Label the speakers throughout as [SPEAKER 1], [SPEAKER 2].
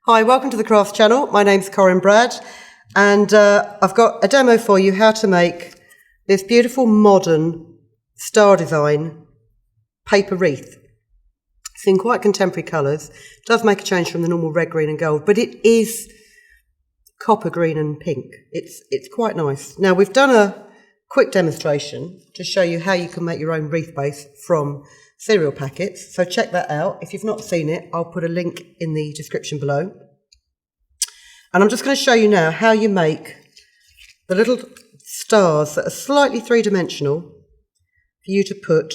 [SPEAKER 1] Hi, welcome to the Crafts channel. My name's Corinne Brad, and I've got a demo for you how to make this beautiful modern star design paper wreath. It's in quite contemporary colours. It does make a change from the normal red, green and gold, but it is copper, green and pink. It's quite nice. Now we've done a quick demonstration to show you how you can make your own wreath base from cereal packets, so check that out. If you've not seen it, I'll put a link in the description below. And I'm just going to show you now how you make the little stars that are slightly three-dimensional for you to put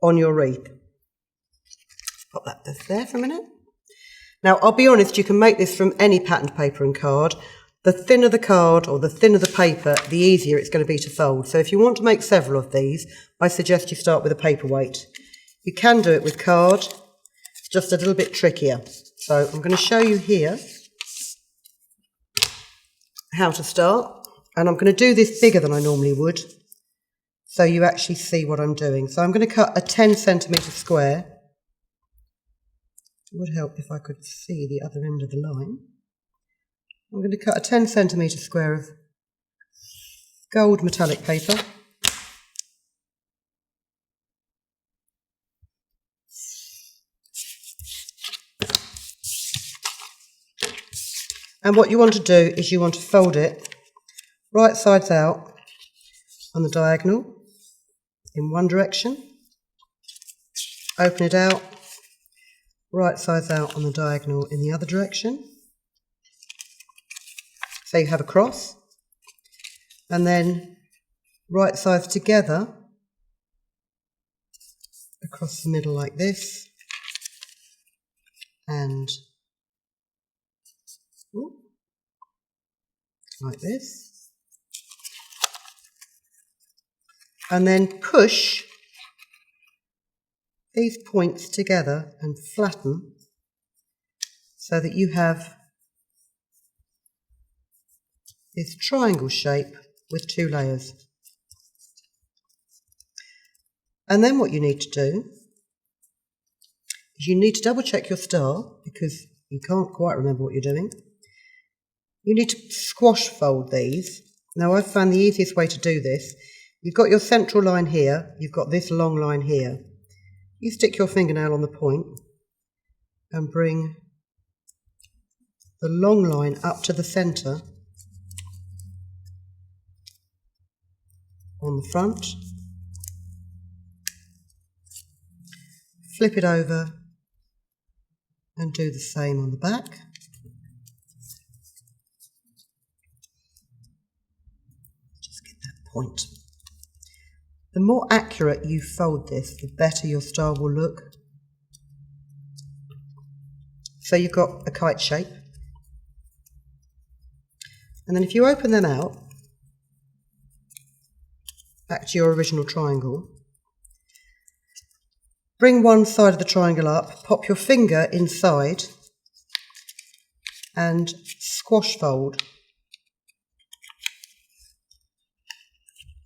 [SPEAKER 1] on your wreath. Let's pop that there for a minute. Now, I'll be honest, you can make this from any patterned paper and card. The thinner the card or the thinner the paper, the easier it's going to be to fold. So if you want to make several of these, I suggest you start with a paperweight. You can do it with card, it's just a little bit trickier. So I'm going to show you here how to start. And I'm going to do this bigger than I normally would, so you actually see what I'm doing. So I'm going to cut a 10 centimetre square. It would help if I could see the other end of the line. I'm going to cut a 10 centimetre square of gold metallic paper. And what you want to do is you want to fold it right sides out on the diagonal in one direction. Open it out, right sides out on the diagonal in the other direction. So you have a cross, and then right sides together across the middle like this, and like this, and then push these points together and flatten so that you have this triangle shape with two layers. And then what you need to do is you need to double check your star, because you can't quite remember what you're doing. You need to squash fold these. Now I've found the easiest way to do this. You've got your central line here, you've got this long line here. You stick your fingernail on the point and bring the long line up to the centre on the front, flip it over and do the same on the back. Just get that point. The more accurate you fold this, the better your star will look. So you've got a kite shape. And then if you open them out, back to your original triangle, bring one side of the triangle up, pop your finger inside and squash fold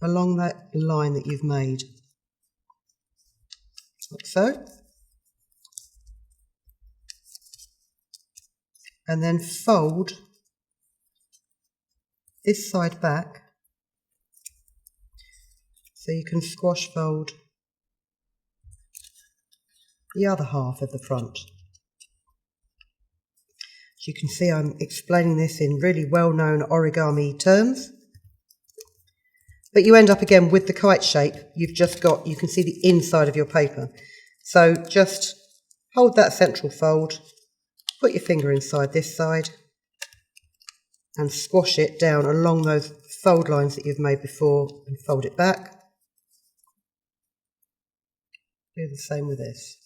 [SPEAKER 1] along that line that you've made, like so. And then fold this side back so you can squash fold the other half of the front. As you can see, I'm explaining this in really well-known origami terms. But you end up again with the kite shape. You've just got, you can see the inside of your paper. So just hold that central fold, put your finger inside this side and squash it down along those fold lines that you've made before and fold it back. Do the same with this.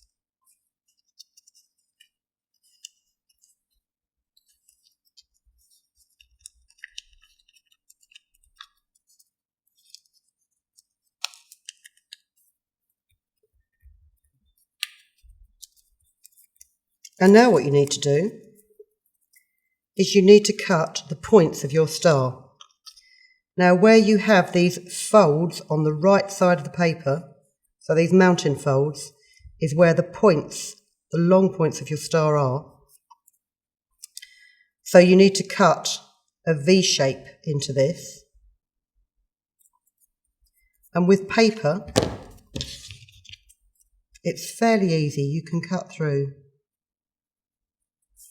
[SPEAKER 1] And now what you need to do is you need to cut the points of your star. Now where you have these folds on the right side of the paper, so these mountain folds, is where the points, the long points of your star are. So you need to cut a V shape into this. And with paper, it's fairly easy. You can cut through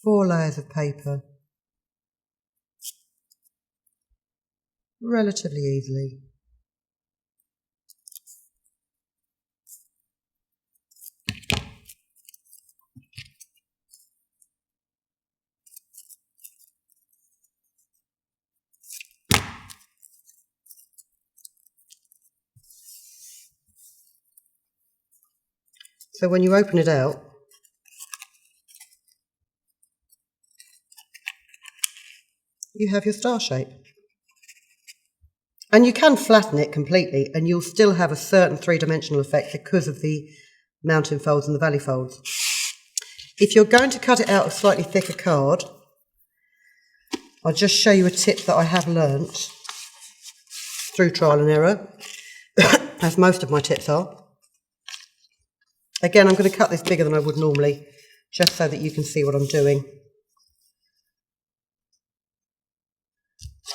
[SPEAKER 1] 4 layers of paper relatively easily. So when you open it out, you have your star shape. And you can flatten it completely and you'll still have a certain three-dimensional effect because of the mountain folds and the valley folds. If you're going to cut it out of slightly thicker card, I'll just show you a tip that I have learnt through trial and error, as most of my tips are. Again, I'm going to cut this bigger than I would normally, just so that you can see what I'm doing.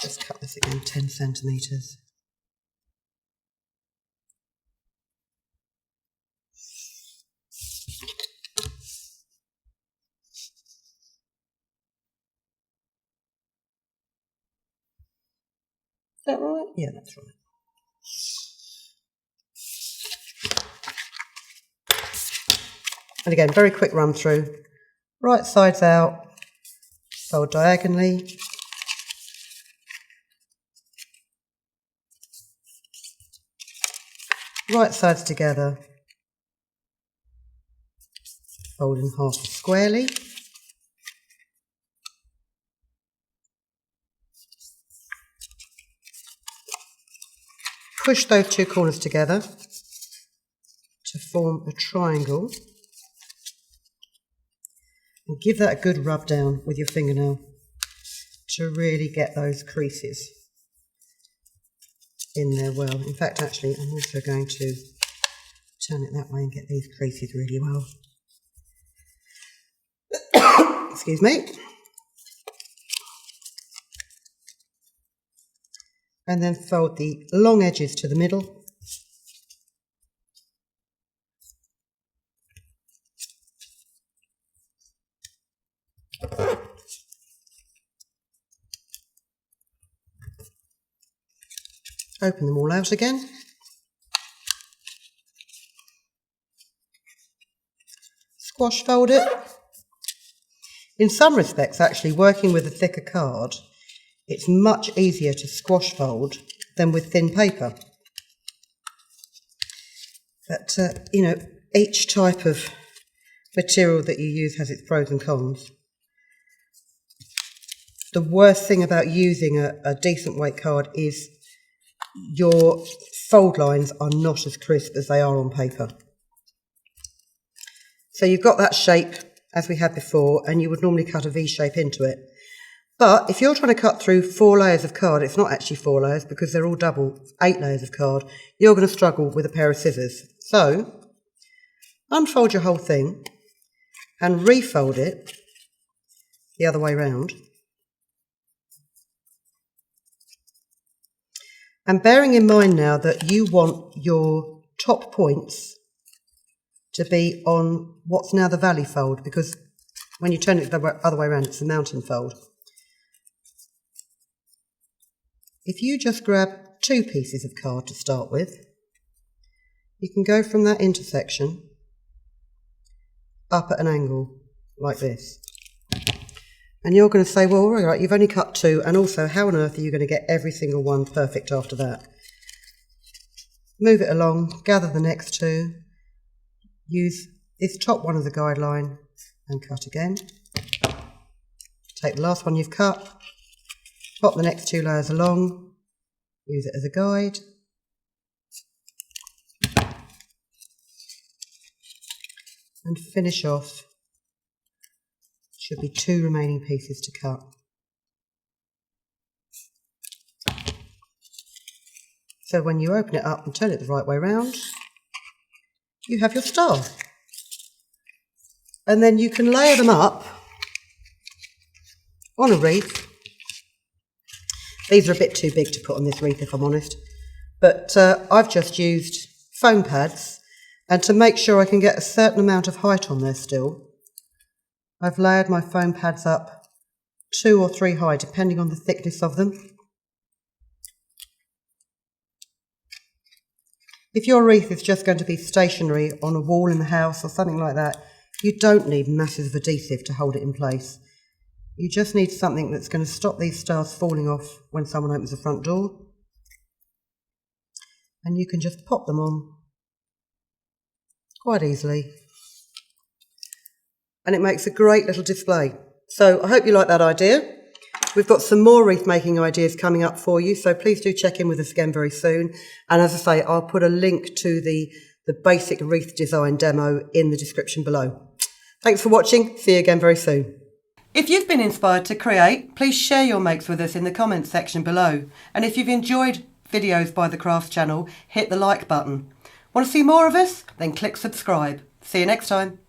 [SPEAKER 1] Just cut this again 10 centimetres. Is that right? Yeah, that's right. And again, very quick run through. Right sides out, fold diagonally. Right sides together, fold in half squarely. Push those 2 corners together to form a triangle. And give that a good rub down with your fingernail to really get those creases in there well. In fact, actually, I'm also going to turn it that way and get these creases really well. Excuse me. And then fold the long edges to the middle. Open them all out again. Squash fold it. In some respects, actually, working with a thicker card, it's much easier to squash fold than with thin paper. But, you know, each type of material that you use has its pros and cons. The worst thing about using a decent weight card is your fold lines are not as crisp as they are on paper. So you've got that shape as we had before, and you would normally cut a V shape into it. But if you're trying to cut through 4 layers of card, it's not actually 4 layers because they're all double, 8 layers of card, you're going to struggle with a pair of scissors. So unfold your whole thing and refold it the other way round. And bearing in mind now that you want your top points to be on what's now the valley fold, because when you turn it the other way around, it's the mountain fold. If you just grab 2 pieces of card to start with, you can go from that intersection up at an angle like this. And you're going to say, well, all right, you've only cut 2, and also how on earth are you going to get every single one perfect after that? Move it along, gather the next 2, use this top one as a guideline and cut again. Take the last one you've cut, pop the next 2 layers along, use it as a guide. And finish off. Should be 2 remaining pieces to cut. So when you open it up and turn it the right way round, you have your star. And then you can layer them up on a wreath. These are a bit too big to put on this wreath, if I'm honest. But I've just used foam pads, and to make sure I can get a certain amount of height on there still, I've layered my foam pads up 2 or 3 high, depending on the thickness of them. If your wreath is just going to be stationary on a wall in the house or something like that, you don't need masses of adhesive to hold it in place. You just need something that's going to stop these stars falling off when someone opens the front door. And you can just pop them on quite easily. And it makes a great little display. So I hope you like that idea. We've got some more wreath making ideas coming up for you, so please do check in with us again very soon. And as I say, I'll put a link to the basic wreath design demo in the description below. Thanks for watching. See you again very soon. If you've been inspired to create, please share your makes with us in the comments section below. And if you've enjoyed videos by the Crafts channel, hit the like button. Want to see more of us? Then click subscribe. See you next time.